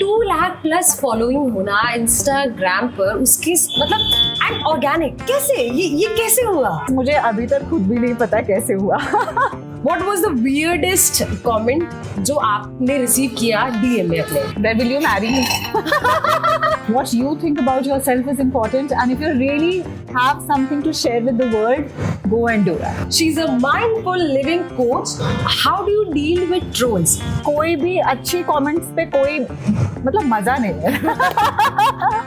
2 lakh+ following होना Instagram पर उसकी मतलब एंड ऑर्गेनिक कैसे ये कैसे हुआ? मुझे अभी तक खुद भी नहीं पता कैसे हुआ। What was the weirdest comment जो आपने रिसीव किया DM में अपने? Then will you marry me? What you think about yourself is important, and if you really have something to share with the world, go and do that. She's a mindful living coach. How do you deal with trolls? कोई भी अच्छी comments पे कोई मतलब मजा नहीं है।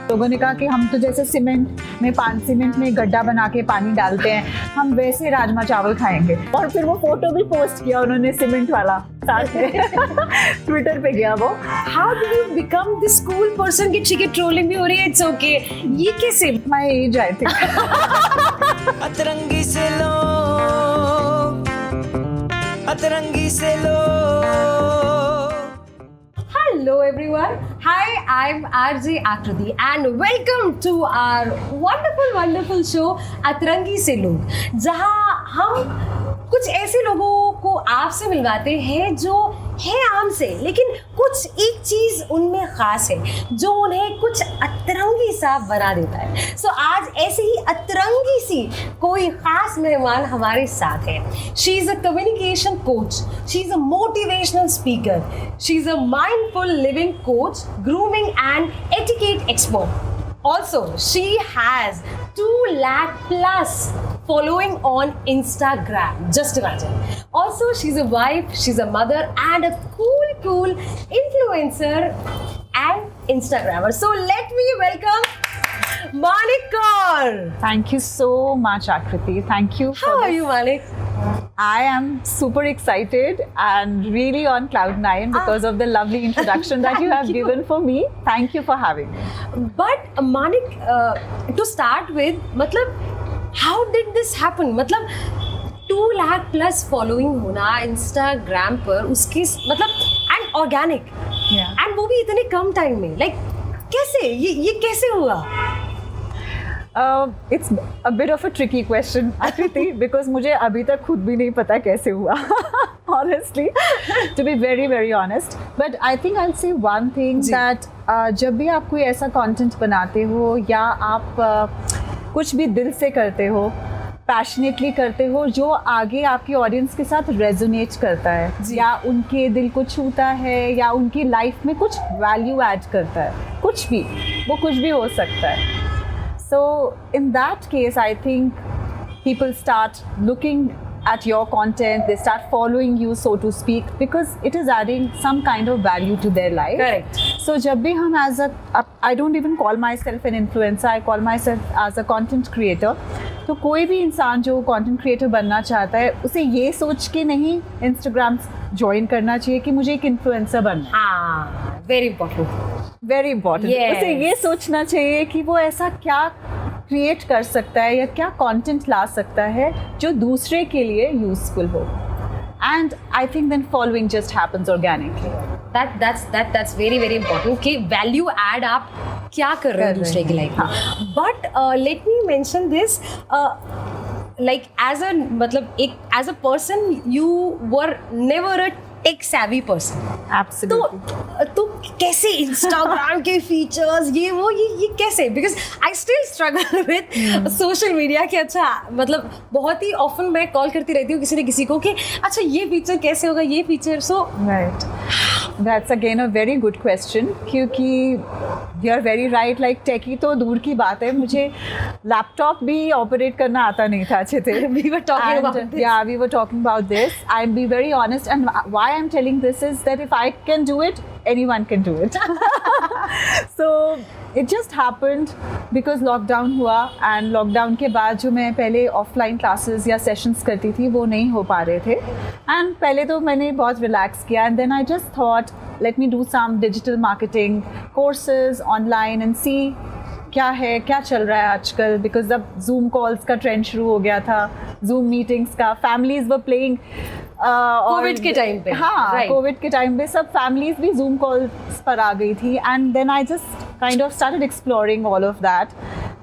लोगों ने कहा कि हम तो जैसे सीमेंट में गड्ढा बना के पानी डालते हैं, हम वैसे राजमा चावल खाएंगे। और फिर वो फोटो भी पोस्ट किया उन्होंने सीमेंट वाला साथ में ट्विटर पे गया वो। How do you become this cool person कि ठीक है ट्रोलिंग भी हो रही है, it's okay, ये कैसे? My age I think. अतरंगी से लो, अतरंगी से लो। Hello everyone. Hi, I'm RJ Akriti and welcome to our wonderful show अतरंगी से लोग, जहाँ हम कुछ ऐसे लोगों को आपसे मिलवाते हैं जो है आम से, लेकिन कुछ एक चीज़ उनमें ख़ास है जो उन्हें कुछ अतरंगी सा बना देता है। सो आज ऐसे ही अतरंगी सी कोई ख़ास मेहमान हमारे साथ है। She is a communication coach, she is a motivational speaker, she is a mindful living coach, grooming and etiquette expert. Also, she has 2 lakh+ following on Instagram. Just imagine. Also, she's a wife, she's a mother, and a cool influencer and Instagrammer. So let me welcome Manik Kaur. Thank you so much, Akriti. Thank you. How are you, Manik? I am super excited and really on cloud 9 because of the lovely introduction that you have given for me. Thank you for having me. But Manik, to start with, मतलब how did this happen? मतलब 2 lakh+ following होना Instagram पर उसकी मतलब and organic and वो भी इतने कम time में, लाइक कैसे ये कैसे हुआ? It's a bit of a tricky question, Akriti, because मुझे अभी तक खुद भी नहीं पता कैसे हुआ, honestly, to be very honest. But I think I'll say one thing that जब भी आप कोई ऐसा content बनाते हो या आप कुछ भी दिल से करते हो, पैशनेटली करते हो, जो आगे आपकी ऑडियंस के साथ रेजोनेट करता है या उनके दिल को छूता है या उनकी लाइफ में कुछ वैल्यू ऐड करता है, कुछ भी, वो कुछ भी हो सकता है. So in that case, I think people start looking at your content, they start following you, so to speak, because it is adding some kind of value to their life. Correct. So जब भी हम I don't even call myself an influencer, I call myself as a content creator. तो कोई भी इंसान जो content creator बनना चाहता है उसे ये सोच के नहीं इंस्टाग्राम ज्वाइन करना चाहिए कि मुझे एक इन्फ्लुएंसर बनना. हाँ, वेरी इंपॉर्टेंट. Yes. उसे ये सोचना चाहिए कि वो ऐसा क्या क्रिएट कर सकता है या क्या कंटेंट ला सकता है जो दूसरे के लिए यूजफुल हो. And I think then following just happens organically. That's very important कि वैल्यू ऐड आप क्या कर रहे हो दूसरे की लाइफ में. But let me mention this, like as a person you were never a tech savvy person. Absolutely. तो कैसे इंस्टाग्राम के फीचर्स ये कैसे? Because I still struggle with social media कि अच्छा मतलब बहुत ही ऑफन मैं कॉल करती रहती हूँ किसी न किसी को कि अच्छा ये फीचर कैसे होगा, ये feature. So right, that's again a very good question, क्योंकि you are very right. Like टेकी तो दूर की बात है, मुझे लैपटॉप भी ऑपरेट करना आता नहीं था अच्छे से. we were talking about this. I'll be very honest, and why I'm telling this is that if I can do it, anyone can do it. So it just happened because lockdown हुआ, and lockdown के बाद जो मैं पहले offline classes या sessions करती थी वो नहीं हो पा रहे थे. एंड पहले तो मैंने बहुत रिलैक्स किया, and then I just thought let me do some digital marketing courses online and see क्या चल रहा है आजकल. बिकॉज अब जूम कॉल्स का ट्रेंड शुरू हो गया था, जूम मीटिंग्स का, फैमिलीज वर प्लेइंग कोविड के टाइम पे. हाँ, कोविड के टाइम पे सब फैमिलीज भी जूम कॉल्स पर आ गई थी. And then I just kind of started exploring all of that,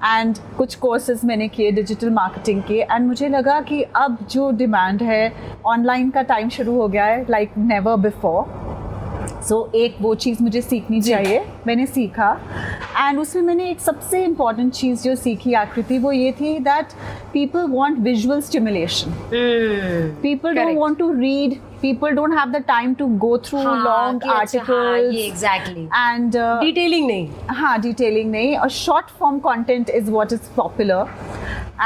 and कुछ कोर्सेज मैंने किए डिजिटल मार्केटिंग के. एंड मुझे लगा कि अब जो डिमांड है, ऑनलाइन का टाइम शुरू हो गया है लाइक नेवर बिफोर. सो एक वो चीज़ मुझे सीखनी चाहिए, मैंने सीखा. एंड उसमें मैंने एक सबसे इम्पॉर्टेंट चीज़ जो सीखी आकृति, वो ये थी that people want visual stimulation. People don't want to read, people don't have the time to go through long articles. Exactly. And detailing नहीं. हाँ, detailing नहीं. A short form content is what is popular,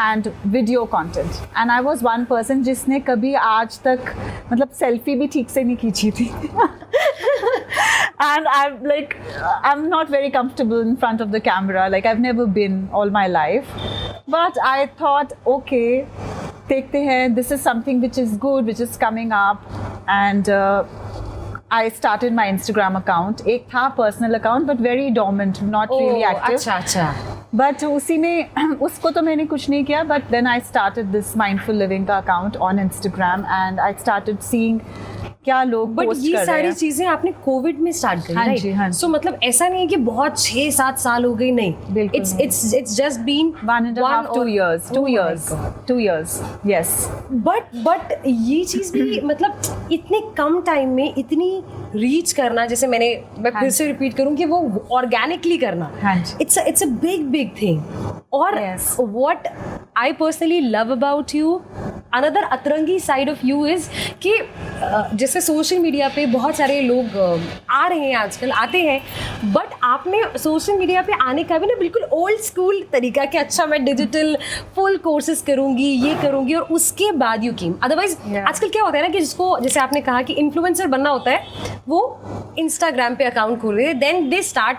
and video content. And I was one person जिसने कभी आज तक मतलब selfie भी ठीक से नहीं खींची थी. And I'm not very comfortable in front of the camera. Like I've never been all my life. But I thought, okay, देखते हैं, this is something which is good, which is coming up. And I started my Instagram account. एक था personal account, but very dormant, not really active. अच्छा. But उसी में उसको तो मैंने कुछ नहीं किया. But then I started this mindful living का account on Instagram, and I started seeing क्या लोग बट पोस्ट ये कर रहे सारी हैं. चीजें आपने कोविड में स्टार्ट करी, हाँ राइट? जी, हाँ जी. सो मतलब ऐसा नहीं है कि बहुत 6-7 साल हो गई, नहीं. बिल्कुल नहीं. It's just been 1.5 2 years. 2 Oh my years. God. 2 years. Yes. But ये चीज भी मतलब इतने कम टाइम में इतनी रीच करना, जैसे मैं हाँ फिर से रिपीट करूं कि वो ऑर्गेनिकली करना, हाँ जी. It's a big thing. और Yes. What I personally love about you, another अतरंगी साइड ऑफ यू इज कि जैसे सोशल मीडिया पे बहुत सारे लोग आ रहे हैं आजकल, आते हैं, बट आपने सोशल मीडिया पे आने का भी ना बिल्कुल ओल्ड स्कूल तरीका कि अच्छा मैं डिजिटल फुल कोर्सेज करूंगी, ये करूंगी, और उसके बाद यू केम. अदरवाइज आजकल क्या होता है ना कि जिसको, जैसे आपने कहा कि इन्फ्लुएंसर बनना होता है, वो इंस्टाग्राम पे अकाउंट खोल रहे हैं, देन दे स्टार्ट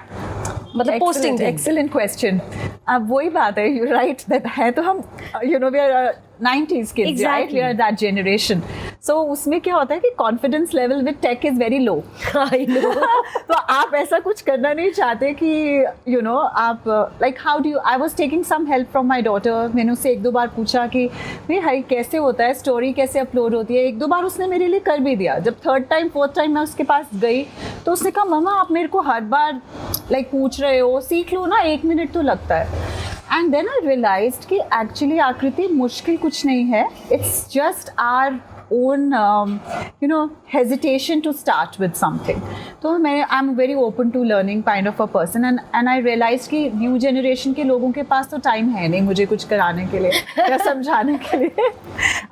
मतलब पोस्टिंग. Excellent question. अब वही बात है, you're right, that है तो हम, you know, we are 90s kids, Exactly. right? We are that generation. So उसमें क्या होता है कि confidence level with tech is very low. I know. तो आप ऐसा कुछ करना नहीं चाहते कि you know आप like how do you, I was taking some help from my daughter. मैंने उससे 1-2 बार पूछा कि भाई हाई कैसे होता है, स्टोरी कैसे अपलोड होती है. 1-2 बार उसने मेरे लिए कर भी दिया. जब 3rd टाइम 4th टाइम मैं उसके पास गई तो उसने कहा मम्मा आप मेरे को हर बार like पूछ रहे हो, सीख लो ना, 1 मिनट तो लगता है. And then I realized कि actually आकृति मुश्किल कुछ नहीं है. It's just our own you know hesitation to start with something. तो I'm very open to learning kind of a person, and I realized कि new generation के लोगों के पास तो time है नहीं मुझे कुछ कराने के लिए या समझाने के लिए.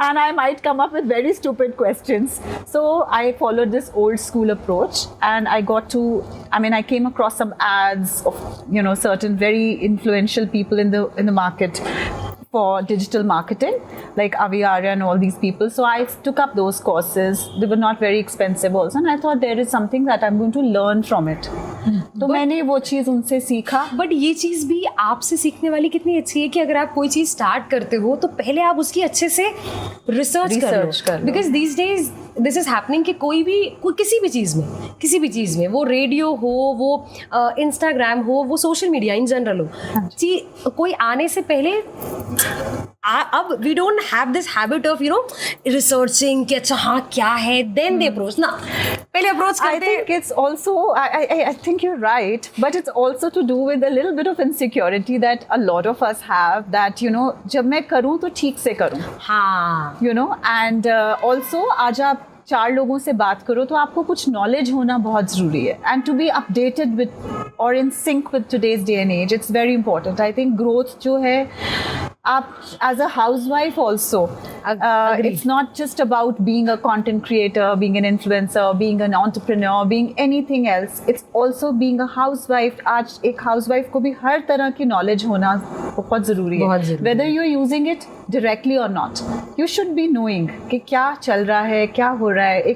And I might come up with very stupid questions. So I followed this old school approach, and I came across some ads of, you know, certain very influential people in the market for digital marketing, like Avi Arya and all these people. So I took up those courses. They were not very expensive also, and I thought there is something that I'm going to learn from it. तो मैंने वो चीज़ उनसे सीखा. But ये चीज़ भी आपसे सीखने वाली कितनी अच्छी है कि अगर आप कोई चीज़ स्टार्ट करते हो तो पहले आप उसकी अच्छे से रिसर्च कर लो. Because these days this is happening कि कोई किसी भी चीज़ में वो रेडियो हो, वो इंस्टाग्राम हो, वो सोशल मीडिया इन जनरल हो, कोई आने से पहले अब we don't have this habit of, you know, researching कि अच्छा हाँ क्या है, देन दे अप्रोच ना, पहले अप्रोच करते हैं. I think it's also, I think you're right, but it's also to do with a little bit of insecurity that a lot of us have, that, you know, जब मैं करूँ तो ठीक से करूँ. हाँ. You know, and also आज आप 4 लोगों से बात करो तो आपको कुछ नॉलेज होना बहुत ज़रूरी है. And to be updated with और in sync with today's day and age, it's very important. I think growth जो है, आप as a housewife also, it's not just about being a content creator, being an influencer, being an entrepreneur, being anything else. It's also being a housewife. आज एक housewife को भी हर तरह की knowledge होना बहुत ज़रूरी है. Whether you're using it directly or not, you should be knowing कि क्या चल रहा है, क्या हो रहा है,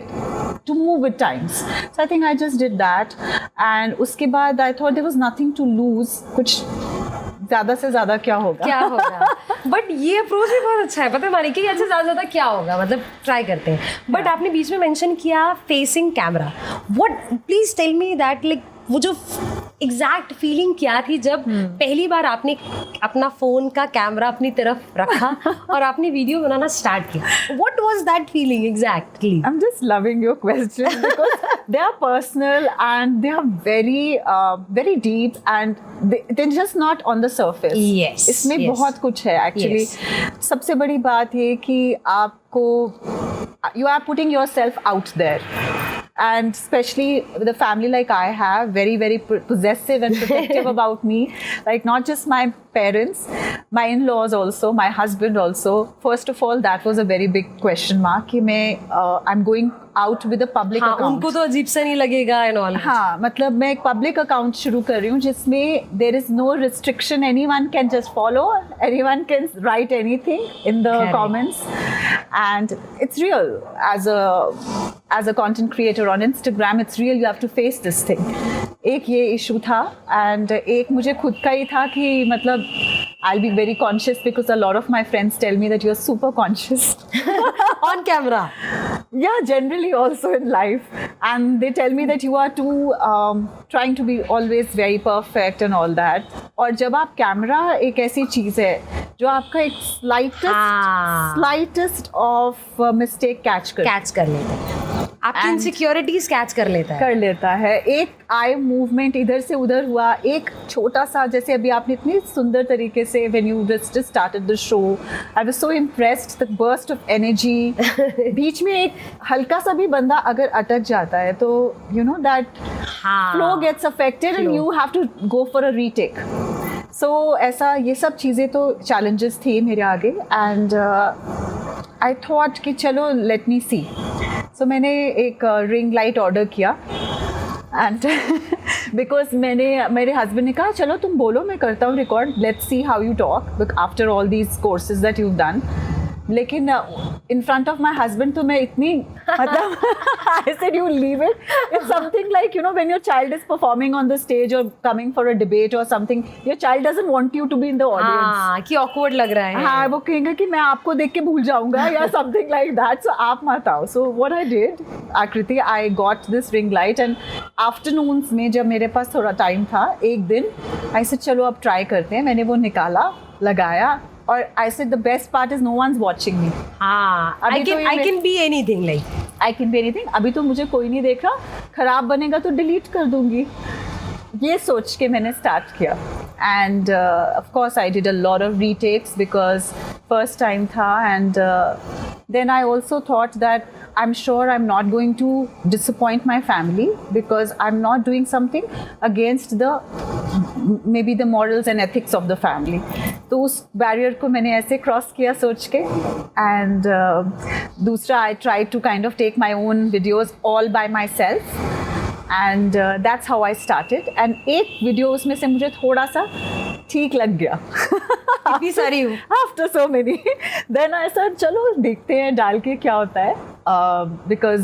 to move with times. So I think I just did that, and उसके बाद I thought there was nothing to lose. कुछ ज़्यादा से ज़्यादा क्या होगा. बट ये अप्रोच भी बहुत अच्छा है, पता है मानी कि अच्छा ज़्यादा क्या होगा, मतलब ट्राई करते हैं. बट आपने बीच में मेंशन किया facing camera. What, please tell me that, like वो जो एग्जैक्ट फीलिंग क्या थी जब पहली बार आपने अपना फ़ोन का कैमरा अपनी तरफ रखा और आपने वीडियो बनाना स्टार्ट किया. What was that feeling exactly? I'm just loving your question because they are personal and they are very deep, and they're just not on the surface. Yes. इसमें बहुत कुछ है actually. Yes. सबसे बड़ी बात है कि आपको you are putting yourself out there. and especially with a family like I have, very very possessive and protective about me, like not just my parents, my in-laws also, my husband also. First of all, that was a very big question mark कि मैं I'm going out with a public हाँ, account. उनको तो अजीब सा नहीं लगेगा and all. हाँ, मतलब मैं एक पब्लिक अकाउंट शुरू कर रही हूँ जिसमें there is no restriction, anyone can just follow, anyone can write anything in the comments, and it's real as a content creator on Instagram. It's real, you have to face this thing. एक ये issue था, and एक मुझे खुद का ही था कि मतलब I'll be very conscious because a lot of my friends tell me that you're super conscious on camera. yeah, generally also in life, and they tell me that you are too trying to be always very perfect and all that. और जब आप camera एक ऐसी चीज़ है जो आपका एक slightest of mistake catch कर लेता है, आपकी इनसिक्योरिटीज कैच कर लेता है. एक आई मूवमेंट इधर से उधर हुआ, एक छोटा सा, जैसे अभी आपने इतनी सुंदर तरीके से when you just started the show, I was so impressed, the burst of energy. बीच में एक हल्का सा भी बंदा अगर अटक जाता है तो you know that flow gets affected and you have to go for a retake. So ऐसा ये सब चीज़ें तो चैलेंजेस थे मेरे आगे, एंड आई थॉट कि चलो लेट मी सी. सो मैंने एक रिंग लाइट ऑर्डर किया, एंड बिकॉज मेरे हस्बैंड ने कहा चलो तुम बोलो, मैं करता हूँ record, let's see how you talk after all these courses that you done. लेकिन in front of my husband तो मैं इतनी मतलब I said you leave it. It's something like you know when your child is performing on the stage और coming for a debate और something, your child doesn't want you to be in the audience. कि awkward लग रहा है. हाँ, वो कहेंगे कि मैं आपको देख के भूल जाऊंगा या समथिंग लाइक दैट, सो आप मत आओ. सो व्हाट आई डिड, आकृति, I got this ring light, and afternoons में जब मेरे पास थोड़ा टाइम था एक दिन, आई सेड चलो अब ट्राई करते हैं. मैंने वो निकाला, लगाया, और I said the best part is no one's watching me. हाँ, I can be anything, like I can be anything. अभी तो मुझे कोई नहीं देख रहा, खराब बनेगा तो डिलीट कर दूंगी, ये सोच के मैंने स्टार्ट किया. And of course I did a lot of retakes because first time था, and then I also thought that I'm sure I'm not going to disappoint my family because I'm not doing something against the maybe the morals and ethics of the family. तो उस barrier को मैंने ऐसे cross किया सोच के. And दूसरा, I try to kind of take my own videos all by my self, and that's how I started. And एक वीडियो उसमें से मुझे थोड़ा सा ठीक लग गया. इतनी सारी after so many, then I said चलो देखते हैं डाल के क्या होता है, because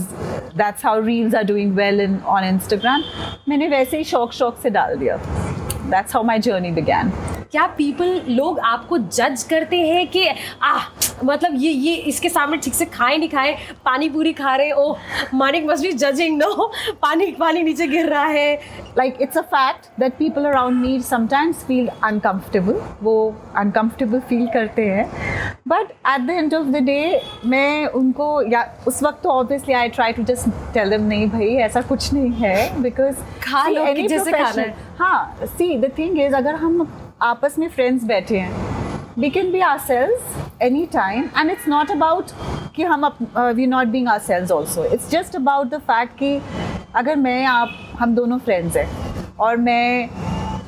that's how reels are doing well in on Instagram. मैंने वैसे ही शौक से डाल दिया. That's how my journey began. क्या लोग आपको जज करते हैं कि मतलब ये इसके सामने ठीक से खाए नहीं खाए, पानी पूरी खा रहे, oh Manik must be judging, no पानी नीचे गिर रहा है. Like it's a fact that people around me sometimes feel uncomfortable. वो uncomfortable feel करते हैं. But at the end of the day, मैं उनको या उस वक्त तो obviously I try to just tell them नहीं भाई ऐसा कुछ नहीं है, because खा लो कि जैसे खाना है. हाँ, see the thing is, अगर हम आपस में फ्रेंड्स बैठे हैं, we can be ourselves anytime, and it's not about कि हम we not being ourselves also. It's just about the fact कि अगर हम दोनों फ्रेंड्स हैं और मैं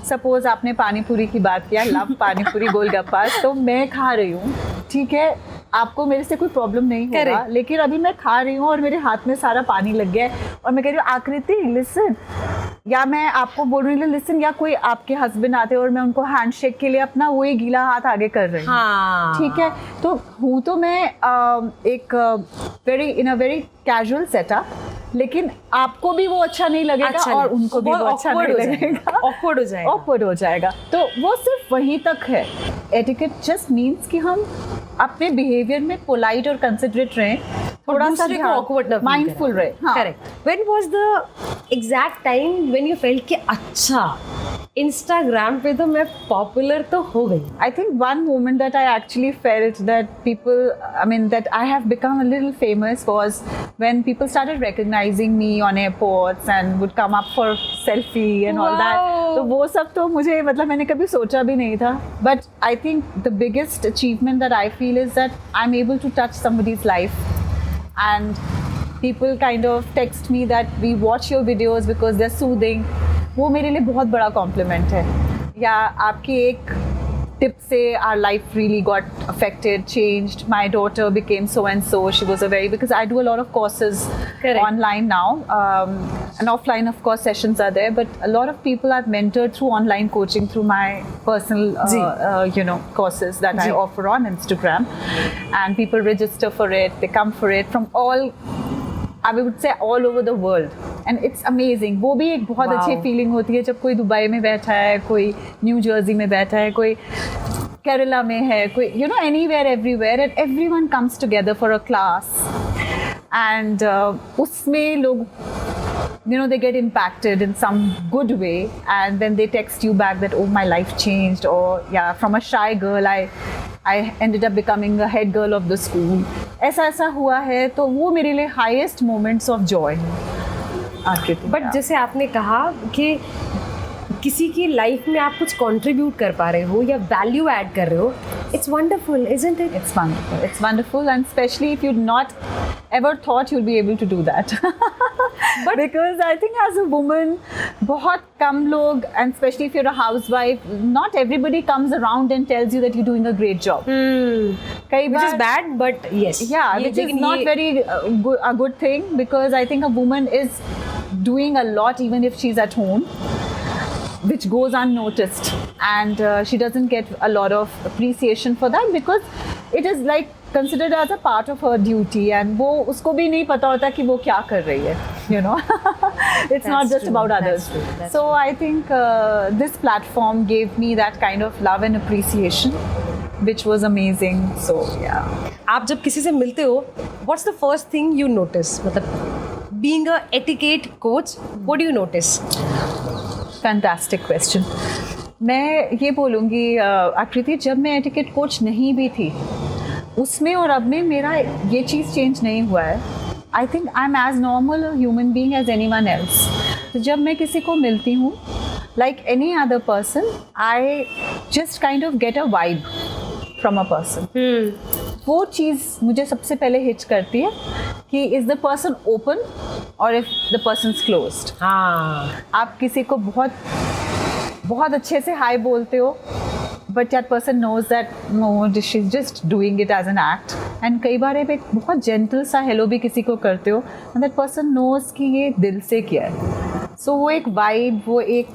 सपोज आपने पानी पूरी की बात किया, लव पानी पूरी गोलगप्पा, तो मैं खा रही हूँ, ठीक है, आपको मेरे से कोई प्रॉब्लम नहीं होगा, लेकिन अभी मैं खा रही हूँ और मेरे हाथ में सारा पानी लग गया है और मैं कह रही हूँ आकृति लिसन, या मैं आपको बोल रही हूँ लिसन, या कोई आपके हस्बैंड आते हैं और मैं उनको हैंडशेक के लिए अपना वही गीला हाथ आगे कर रही हूँ. हाँ. ठीक है, तो हूँ तो मैं एक इन अ वेरी कैजुअल सेटअप, लेकिन आपको भी वो अच्छा नहीं लगेगा और उनको भी वो अच्छा नहीं लगेगा, ऑकवर्ड हो जाएगा. तो वो सिर्फ वहीं तक है. एटिकेट जस्ट मीन्स कि हम अपने बिहेवियर में पोलाइट और कंसिडरेट रहें, थोड़ा सा माइंडफुल रहे. Correct. When was the exact time when you felt कि अच्छा इंस्टाग्राम पे तो मैं पॉपुलर तो हो गई? I think one moment that I actually felt that that I have become a little famous was when people started recognizing me on airports and would come up for selfie and all that. तो वो सब तो मुझे मैंने कभी सोचा भी नहीं था. But I think the biggest achievement that I feel is that I'm able to touch somebody's life and people kind of text me that we watch your videos because they're soothing. वो मेरे लिए बहुत बड़ा compliment है. या आपकी एक tip से our life really got affected, changed. My daughter became so and so. She was a very, because I do a lot of courses Correct. online now, and offline of course sessions are there. But a lot of people I've mentored through online coaching through my personal, courses that I Ji. offer on Instagram, and people register for it. They come for it from all. I would say all over the world, and it's amazing. वो भी एक बहुत Wow. अच्छी feeling होती है जब कोई Dubai में बैठा है, कोई न्यू जर्सी में बैठा है, कोई केरला में है, कोई anywhere, everywhere, and everyone comes together for a class, and उसमें लोग they get impacted in some good way, and then they text you back that, oh, my life changed, or yeah, from a shy girl I ended up becoming a head girl of the school. ऐसा हुआ है, तो वो मेरे लिए highest moments of joy आकृति. But जैसे आपने कहा कि किसी की लाइफ में आप कुछ कंट्रीब्यूट कर पा रहे हो या वैल्यू ऐड कर रहे हो, it's wonderful, isn't it? It's wonderful. It's wonderful, and especially if you'd not ever thought you'll be able to do that. But because I think as a woman, बहुत कम लोग, and especially if you're a housewife, not everybody comes around and tells you that you're doing a great job. कई Which bar, is bad, but yes. yeah, which is not very a good thing, because I think a woman is doing a lot even if she's at home, which goes unnoticed, and she doesn't get a lot of appreciation for that because it is like considered as a part of her duty, and वो उसको भी नहीं पता होता कि वो क्या कर रही है, it's not That's just true, about that's others. true, that's So I think this platform gave me that kind of love and appreciation, which was amazing. So yeah. आप जब किसी से मिलते हो, what's the first thing you notice? मतलब being a etiquette coach, what do you notice? Fantastic question. मैं ये बोलूँगी आकृति, जब मैं एटिकेट कोच नहीं भी थी, उसमें और अब में मेरा ये चीज़ चेंज नहीं हुआ है. I think I am as normal human being as anyone else. तो जब मैं किसी को मिलती हूँ, like any other person, I just kind of get a vibe from a person. वो चीज़ मुझे सबसे पहले हिट करती है कि इज़ द पर्सन ओपन और इफ द पर्सन क्लोज्ड. हाँ, आप किसी को बहुत अच्छे से हाय बोलते हो, but that person knows that no, she is just doing it as an act. And कई बार आप एक बहुत जेंटल सा हेलो भी किसी को करते हो, एंड दैट पर्सन नोज कि ये दिल से किया है. सो वो एक वाइब, वो एक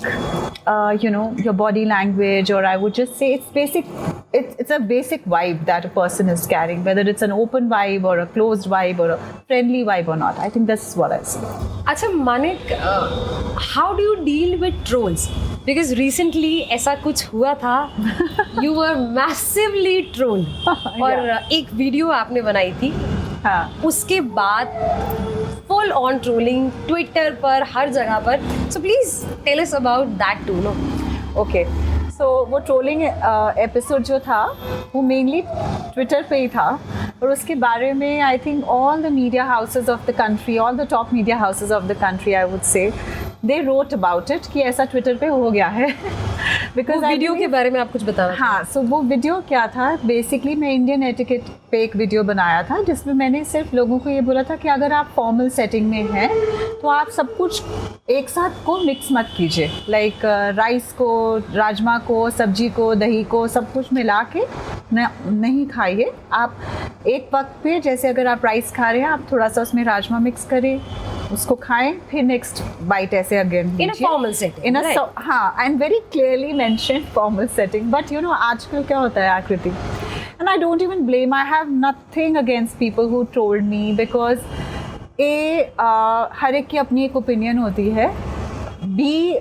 your body language, or I would just say it's a basic vibe that a person is carrying, whether it's an open vibe or a closed vibe or a friendly vibe or not. I think that's what I see. अच्छा Manik, how do you deal with trolls? Because recently ऐसा कुछ हुआ था, you were massively trolled. और एक video आपने बनाई थी, हाँ. उसके बाद फुल ऑन ट्रोलिंग ट्विटर पर, हर जगह पर. So please tell us about that too. No, okay, so वो ट्रोलिंग एपिसोड जो था वो मेनली ट्विटर पे ही था, और उसके बारे में I think all the media houses of the country, all the top media houses of the country, I would say they wrote about it कि ऐसा ट्विटर पे हो गया है. बिकॉज वीडियो के बारे में आप कुछ बताना. हाँ, सो वो वीडियो क्या था, बेसिकली मैं इंडियन एटिकेट पे एक वीडियो बनाया था जिसमें मैंने सिर्फ लोगों को ये बोला था कि अगर आप फॉर्मल सेटिंग में हैं तो आप सब कुछ एक साथ को मिक्स मत कीजिए. लाइक राइस को, राजमा को, सब्जी को, दही को, सब कुछ मिला के नहीं खाइए. आप एक वक्त पे, जैसे अगर आप राइस खा रहे हैं, आप थोड़ा सा उसमें राजमा मिक्स करें, उसको खाएं, फिर नेक्स्ट बाइट ऐसे again in a formal setting. In a, हाँ, and very clearly mention formal setting. But आजकल क्या होता है Aakriti, and I don't even blame, I have nothing against people who told me, because हर एक की अपनी एक ओपिनियन होती है. But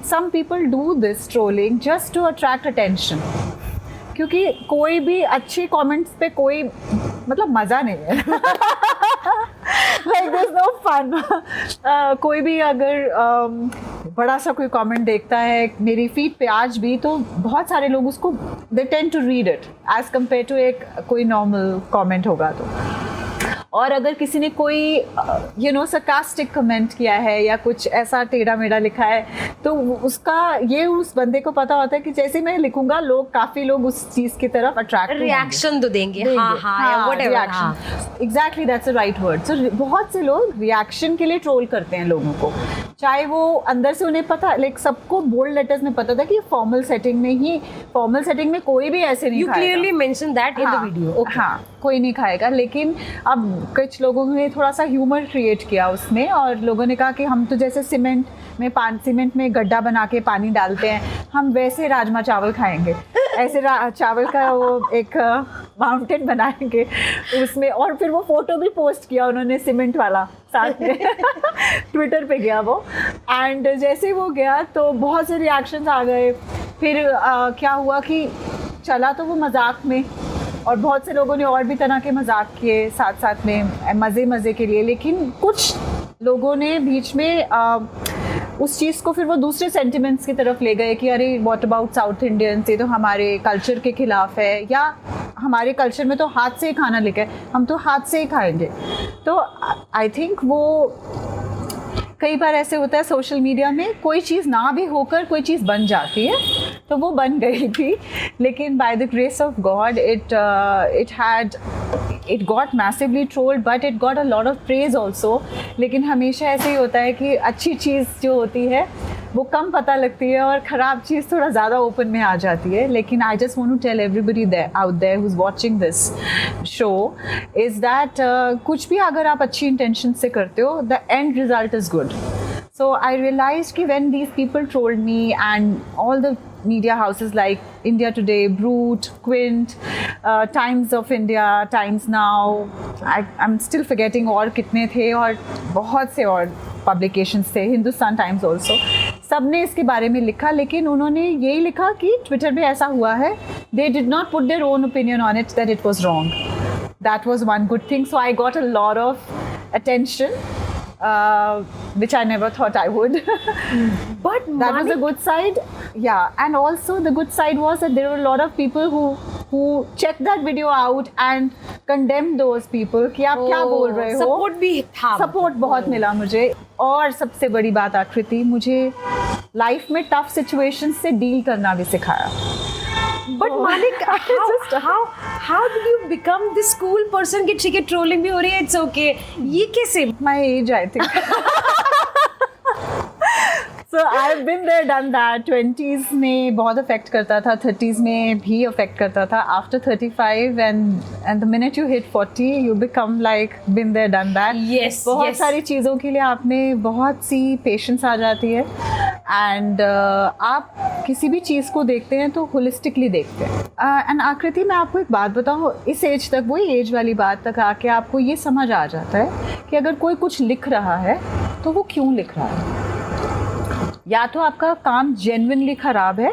some people do this trolling just to attract attention, क्योंकि कोई भी अच्छे कमेंट्स पे कोई मतलब मज़ा नहीं है. Like there's no fun. कोई भी अगर बड़ा सा कोई कमेंट देखता है मेरी फीड पे आज भी, तो बहुत सारे लोग उसको they tend to read it as compare to एक कोई नॉर्मल कमेंट होगा. तो और अगर किसी ने कोई sarcastic कमेंट किया है या कुछ ऐसा टेढ़ा मेढ़ा लिखा है, तो उसका ये उस बंदे को पता होता है कि जैसे मैं लिखूंगा काफी लोग उस चीज की तरफ अट्रैक्ट रिएक्शन तो देंगे, exactly that's the right word. So बहुत से लोग रिएक्शन के लिए ट्रोल करते हैं लोगों को, चाहे वो अंदर से उन्हें पता, लाइक सबको बोल्ड लेटर्स में पता था कि फॉर्मल सेटिंग में कोई भी ऐसे नहीं यू खाएगा। Clearly mention that in the video. हाँ, कोई नहीं खाएगा, लेकिन अब कुछ लोगों ने थोड़ा सा ह्यूमर क्रिएट किया उसमें, और लोगों ने कहा कि हम तो जैसे सीमेंट में गड्ढा बना के पानी डालते हैं, हम वैसे राजमा चावल खाएंगे, ऐसे चावल का वो एक माउंटेन बनाएंगे उसमें। और फिर वो फोटो भी पोस्ट किया उन्होंने सीमेंट वाला साथ में ट्विटर पे गया वो, एंड जैसे वो गया तो बहुत से रिएक्शंस आ गए। फिर क्या हुआ कि चला तो वो मजाक में, और बहुत से लोगों ने और भी तरह के मजाक किए साथ साथ में मज़े के लिए, लेकिन कुछ लोगों ने बीच में उस चीज़ को फिर वो दूसरे सेंटिमेंट्स की तरफ ले गए कि अरे व्हाट अबाउट साउथ इंडियंस, ये तो हमारे कल्चर के खिलाफ है, या हमारे कल्चर में तो हाथ से ही खाना लिखा है, हम तो हाथ से ही खाएंगे। तो आई थिंक वो कई बार ऐसे होता है सोशल मीडिया में, कोई चीज़ ना भी होकर कोई चीज़ बन जाती है, तो वो बन गई थी, लेकिन by the grace of God it got massively trolled, but it got a lot of praise also। लेकिन हमेशा ऐसे ही होता है कि अच्छी चीज़ जो होती है वो कम पता लगती है और ख़राब चीज़ थोड़ा ज़्यादा ओपन में आ जाती है। लेकिन I just want to tell everybody out there who's watching this show is that कुछ भी अगर आप अच्छी इंटेंशन से करते हो, the end result is good। So I realized कि when these people trolled me and all the media houses like India Today, Brut, Quint, Times of India, Times Now, I'm still forgetting और कितने थे, और बहुत से और publications थे, Hindustan times also, सब ने इसके बारे में लिखा, लेकिन उन्होंने यही लिखा कि ट्विटर पे ऐसा हुआ है। They did not put their own opinion on it that it was wrong. That was one good thing. So I got a lot of attention, which I never thought I would. But that was the good side. Yeah, and also the good side was that there were a lot of people who checked that video out and condemned those people कि आप क्या बोल रहे हो। Support भी था, support बहुत मिला मुझे। और सबसे बड़ी बात आकृति, मुझे लाइफ में टफ सिचुएशंस से डील करना भी सिखाया। But Manik, how did you become this cool person कि ठीक है ट्रोलिंग भी हो रही है, it's okay, ये कैसे? My age, I think। So I've been there, done that। 20s में बहुत अफेक्ट करता था, 30s में भी अफेक्ट करता था। After 35 and the minute you hit 40, you become like been there, done that। Yes, बहुत सारी चीज़ों के लिए आप में बहुत सी पेशेंस आ जाती है, एंड आप किसी भी चीज़ को देखते हैं तो होलिस्टिकली देखते हैं। एंड आकृति, मैं आपको एक बात बताऊँ, इस एज तक, वही एज वाली बात तक आके आपको ये समझ आ जाता है कि अगर कोई कुछ लिख रहा है तो वो क्यों लिख रहा है। या तो आपका काम जेन्युइनली खराब है,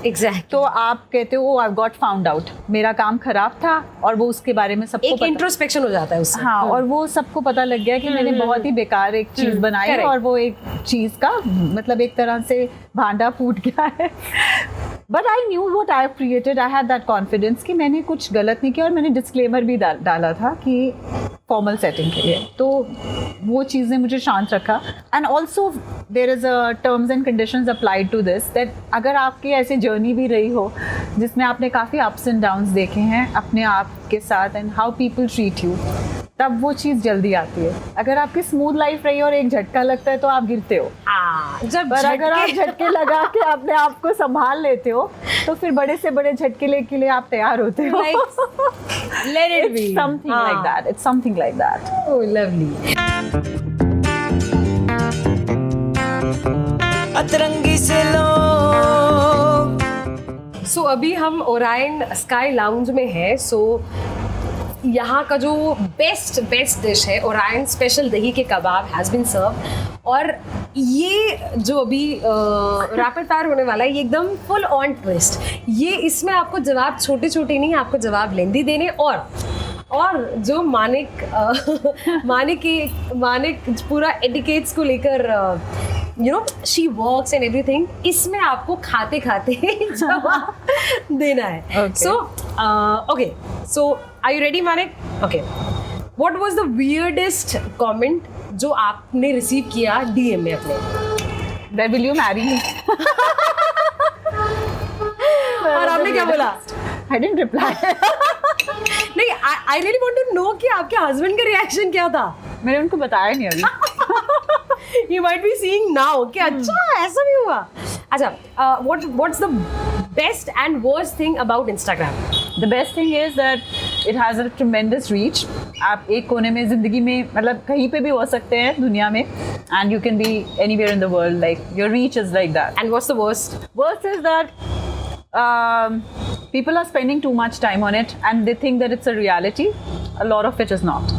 एग्जैक्ट, तो आप कहते हो आई गॉट फाउंड आउट, मेरा काम खराब था, और वो उसके बारे में सबको एक इंट्रोस्पेक्शन हो जाता है उससे। हाँ, और वो सबको पता लग गया कि मैंने बहुत ही बेकार एक चीज़ बनाई है, और वो एक चीज़ का मतलब एक तरह से भांडा फूट गया है। But I knew what I created, I had that confidence कि मैंने कुछ गलत नहीं किया, और मैंने डिस्क्लेमर भी डाला था कि फॉर्मल सेटिंग के लिए, तो वो चीज़ ने मुझे शांत रखा। And also there is a terms and conditions applied to this, that अगर आपकी ऐसी जर्नी भी रही हो जिसमें आपने काफ़ी अप्स एंड डाउन्स देखे हैं अपने आप के साथ, and how people treat you, तब वो चीज़ जल्दी आती है। अगर आपकी स्मूथ लाइफ रही और एक झटका लगता है तो आप गिरते हो, पर अगर आप झटके लगा के अपने आप को संभाल लेते हो तो फिर बड़े से बड़े झटके के लिए आप तैयार होते हो। Let it be. It's something like that. It's something like that. Oh, lovely. अतरंगी से लो। So अभी हम ओरायन स्काई लाउंज में है। So यहाँ का जो बेस्ट डिश है ओरायन स्पेशल दही के कबाब हैज़ बीन सर्व, और ये जो अभी रैपिड फायर होने वाला है ये एकदम फुल ऑन ट्विस्ट। ये इसमें आपको जवाब छोटे छोटे नहीं, आपको जवाब लेंदी देने, और जो मानिक पूरा एटिकेट्स को लेकर शी वर्क्स एंड एवरीथिंग, इसमें आपको खाते खाते जवाब देना है। Okay. So are you ready Manik? Okay, What was the weirdest comment जो आपने रिसीव किया DM में अपने? Then will you marry me? और आपने क्या बोला? I didn't reply. नहीं, I really want to know कि आपके हस्बैंड का रिएक्शन क्या था? मैंने उनको बताया नहीं अभी. You might be seeing now कि अच्छा ऐसा भी हुआ. अच्छा, what's the best and worst thing about Instagram? The best thing is that it has a tremendous reach. आप एक कोने में ज़िंदगी में मतलब कहीं पे भी हो सकते हैं दुनिया में, and you can be anywhere in the world. Like your reach is like that. And what's the worst? Worst is that people are spending too much time on it, and they think that it's a reality. A lot of it is not.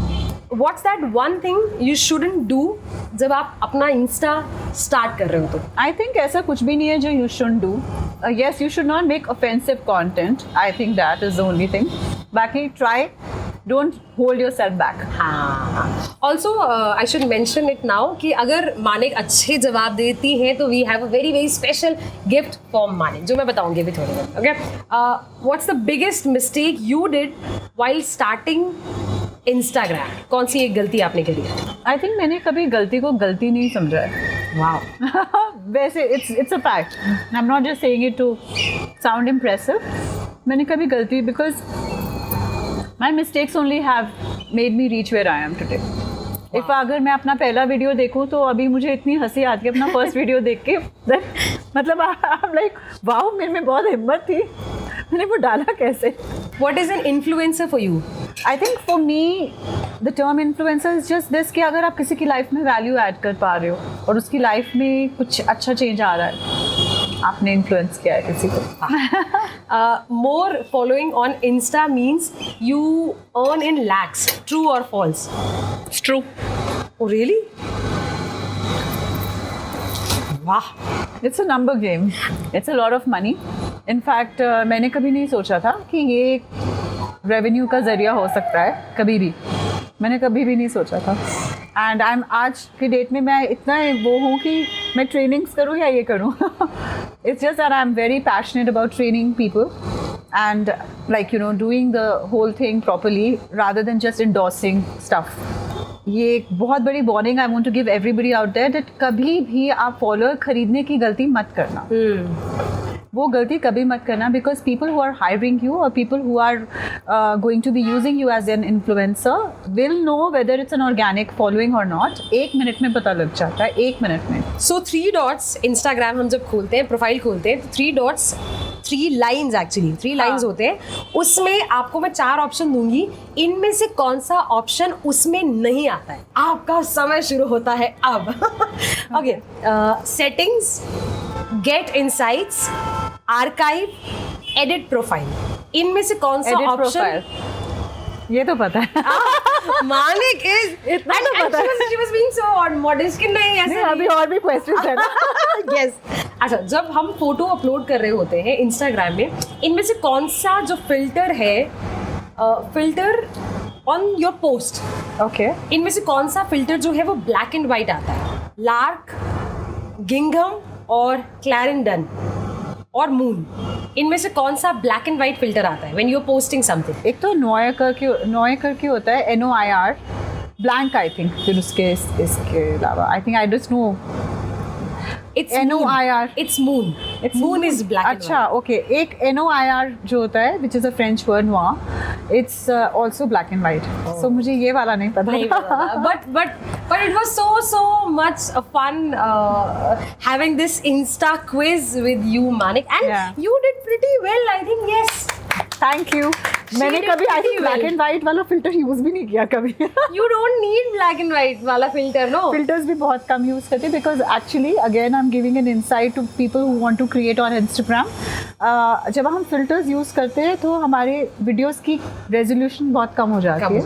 What's that one thing you shouldn't do जब आप अपना Insta start कर रहे हो तो? I think ऐसा कुछ भी नहीं है जो you shouldn't do. Yes, you should not make offensive content. I think that is the only thing. बाकी try. Don't hold yourself back. हाँ. Also, I should mention it now कि अगर मानिक अच्छे जवाब देती हैं तो we have a very very special gift for Manik जो मैं बताऊंगी अभी थोड़ी देर. Okay. What's the biggest mistake you did while starting Instagram? कौन सी एक गलती आपने करी है? I think मैंने कभी गलती को गलती नहीं समझा है. Wow. वैसे it's a fact. I'm not just saying it to sound impressive. मैंने कभी गलती because my mistakes only have made me reach where I am today. If अगर मैं अपना पहला वीडियो देखूं तो अभी मुझे इतनी हंसी आती है अपना फर्स्ट वीडियो देख के. मतलब I'm like wow, मेरे में बहुत हिम्मत थी. मैंने वो डाला कैसे? What is an influencer for you? I think for me the term influencer is just this कि अगर आप किसी की लाइफ में वैल्यू ऐड कर पा रहे हो और उसकी लाइफ में कुछ अच्छा चेंज आ रहा है, आपने इन्फ्लुएंस किया है किसी को. More following on Insta means you earn in lakhs. True or false? It's true. Oh really? वाह. It's a number game. It's a lot of money. In fact, मैंने कभी नहीं सोचा था कि ये रेवेन्यू का ज़रिया हो सकता है कभी भी. मैंने कभी भी नहीं सोचा था. एंड आज की डेट में मैं इतना वो हूँ कि मैं ट्रेनिंग्स करूँ या ये करूँ. It's just that I'm very passionate about training people and like doing the whole thing properly rather than just endorsing stuff. ये एक बहुत बड़ी warning I want to give everybody out there that कभी भी आप फॉलोअर खरीदने की गलती मत करना. वो गलती कभी मत करना because people who are hiring you और people who are going to be using you as an influencer will know whether it's an organic following और नॉट. 1 मिनट में पता लग जाता है. 1 मिनट में. सो 3 डॉट्स इंस्टाग्राम हम जब खोलते हैं, प्रोफाइल खोलते हैं तो 3 डॉट्स 3 लाइन्स एक्चुअली 3 लाइन्स होते हैं. उसमें आपको मैं 4 ऑप्शन दूंगी. इनमें से कौन सा ऑप्शन उसमें नहीं आता है? आपका समय शुरू होता है अब. Okay. Settings, get insights, archive, edit profile. इनमें से कौन सा ऑप्शन? ये तो पता है. मानिक इज इतना तो पता है. She was being so modest कि नहीं ऐसे. अभी और भी क्वेश्चंस है ना. Yes. अच्छा, जब हम फोटो अपलोड कर रहे होते हैं इंस्टाग्राम में, इनमें से कौन सा जो फिल्टर है, filter on your post, okay, इनमें से कौन सा फिल्टर जो है वो ब्लैक एंड वाइट आता है? लार्क, गिंघम और क्लैरेंडन और मून. इनमें से कौन सा ब्लैक एंड वाइट फिल्टर आता है when you are posting something? एक तो नॉय करके होता है, NOIR, ब्लैंक आई थिंक. फिर इसके अलावा I think I just know It's NOIR. It's moon. Moon is black and अच्छा, ओके. एक NOIR जो होता है which is a French word noir, it's also black and white. So मुझे ये वाला नहीं पता. नहीं पता. But it was so much fun having this Insta quiz with you, Manik, and Yeah. you did pretty well. I think yes. Thank you. मैंने did कभी pretty black well. And white वाला फिल्टर यूज भी नहीं किया कभी. You don't need black and white वाला filter, no? Filters भी बहुत कम यूज करते because actually again I am giving an insight to people who want to create on Instagram. जब हम फिल्टर्स यूज करते हैं तो हमारे वीडियोस की रेजोल्यूशन बहुत कम हो जाती है.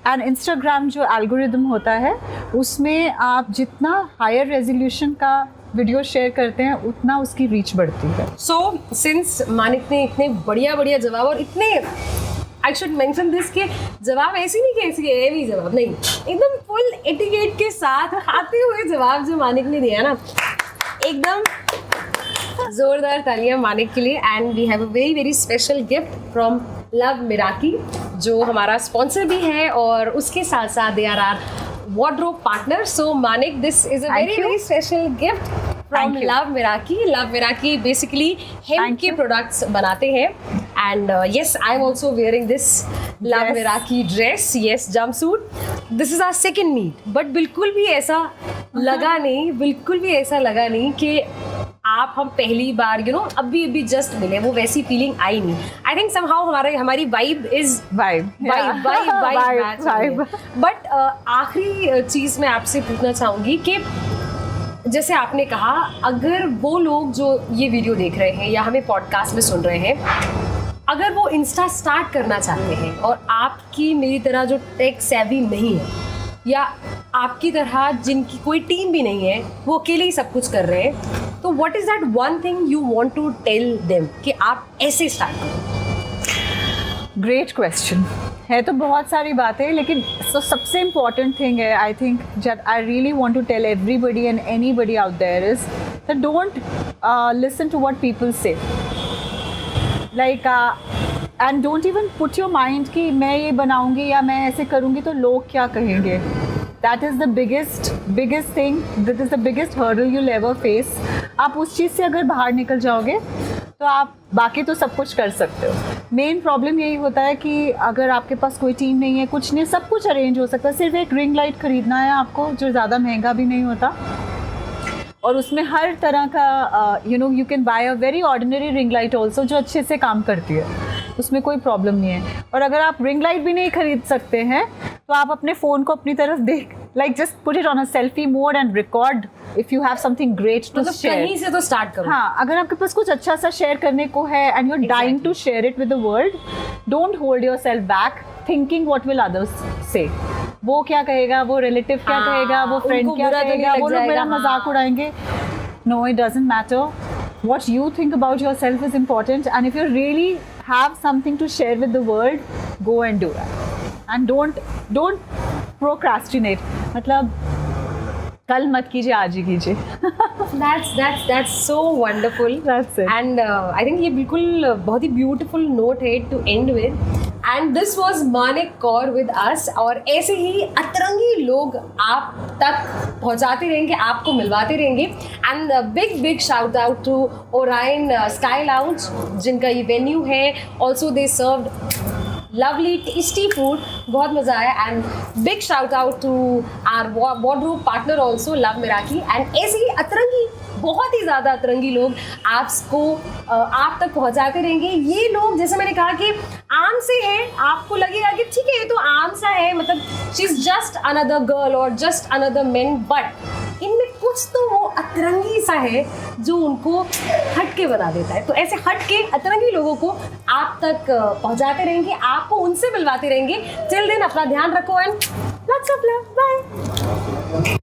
एंड इंस्टाग्राम जो एल्गोरिदम होता है उसमें आप जितना हायर रेजोल्यूशन का वीडियो शेयर करते हैं उतना उसकी रीच बढ़ती है. So since मानिक ने इतने बढ़िया जवाब और इतने I should mention this कि जवाब ऐसी नहीं कि ऐसी हेवी जवाब नहीं, एकदम फुल एटिकेट के साथ खाते हुए जवाब जो मानिक ने दिया ना, एकदम जोरदार तालियां मानिक के लिए. And we have a very very special gift from Love Miraki, जो हमारा स्पॉन्सर भी है और उसके साथ साथ they are our wardrobe partner. So Manik, this is a Thank you. very special gift from Thank you. Love Miraki. Love Miraki basically hemp Thank के you. products बनाते हैं and yes, I'm also wearing this Love Yes. Miraki dress. Yes, jumpsuit. This is our second meet. But बिल्कुल भी ऐसा लगा नहीं, बिल्कुल भी ऐसा लगा नहीं कि आप हम पहली बार अभी जस्ट मिले, वो वैसी फीलिंग आई नहीं. आई थिंक समहाउ हमारी vibe is Vibe. Vibe. But आखिरी चीज मैं आपसे पूछना चाहूंगी कि जैसे आपने कहा, अगर वो लोग जो ये वीडियो देख रहे हैं या हमें पॉडकास्ट में सुन रहे हैं, अगर वो इंस्टा स्टार्ट करना चाहते हैं और आपकी मेरी तरह जो टेक सेवी नहीं है या आपकी तरह जिनकी कोई टीम भी नहीं है, वो अकेले ही सब कुछ कर रहे हैं, तो what is that one thing you want to tell them कि आप ऐसे स्टार्ट करो? ग्रेट क्वेश्चन है. तो बहुत सारी बातें, लेकिन सबसे इम्पॉर्टेंट थिंग है I think that I really want to tell everybody and anybody out there is that don't listen to what people say. Like and don't even put your mind कि मैं ये बनाऊंगी या मैं ऐसे करूंगी तो लोग क्या कहेंगे. That is the biggest thing, that is the biggest hurdle you'll ever face. आप उस चीज़ से अगर बाहर निकल जाओगे तो आप बाकी तो सब कुछ कर सकते हो. मेन प्रॉब्लम यही होता है कि अगर आपके पास कोई टीम नहीं है, कुछ नहीं, सब कुछ अरेंज हो सकता है. सिर्फ एक रिंग लाइट खरीदना है आपको, जो ज़्यादा महंगा भी नहीं होता, और उसमें हर तरह का you can buy a very ordinary ring light also जो अच्छे से काम करती है, उसमें कोई प्रॉब्लम नहीं है. और अगर आप रिंग लाइट भी नहीं खरीद सकते हैं तो आप अपने फ़ोन को अपनी तरफ देख, like just put it on a selfie mode and record if you have something great to मतलब शेयर. कहीं से तो स्टार्ट करो. हाँ, अगर आपके पास कुछ अच्छा सा शेयर करने को है and you are dying to share it with the world, don't hold your self back thinking what will others say. वो क्या कहेगा, वो रिलेटिव क्या हाँ, कहेगा, वो फ्रेंड उनको क्या बुरा तो नहीं कहेगा, लग वो लोग मेरा जाएगा, मजाक हाँ. उड़ाएंगे. No, it doesn't matter. What you think about yourself is important, and if you really have something to share with the world, go and do that. And don't procrastinate. मतलब कल मत कीजिए, आज ही कीजिए. That's so wonderful. That's it. And I think ये बिल्कुल बहुत ही beautiful note है to end with. And this was Manik Kaur with us. और ऐसे ही अतरंगी लोग आप तक पहुंचाते रहेंगे, आपको मिलवाते रहेंगे. And big shout out to Orion Sky Lounge, जिनका ये venue है. Also they served lovely tasty food, बहुत मज़ा आया. And big shout out to our wardrobe partner also, Love Miraki. And ऐसे ही अतरंगी, बहुत ही ज़्यादा अतरंगी लोग आपको आप तक पहुंचाते रहेंगे. ये लोग, जैसे मैंने कहा कि आम से है, आपको लगेगा कि ठीक है ये तो आम सा है, मतलब she is just another girl और जस्ट अनदर मैन, बट इनमें कुछ तो वो अतरंगी सा है जो उनको हटके बना देता है. तो ऐसे हटके अतरंगी लोगों को आप तक पहुंचाते रहेंगे, आपको उनसे मिलवाते रहेंगे. टिल देन अपना ध्यान रखो and lots of love. Bye.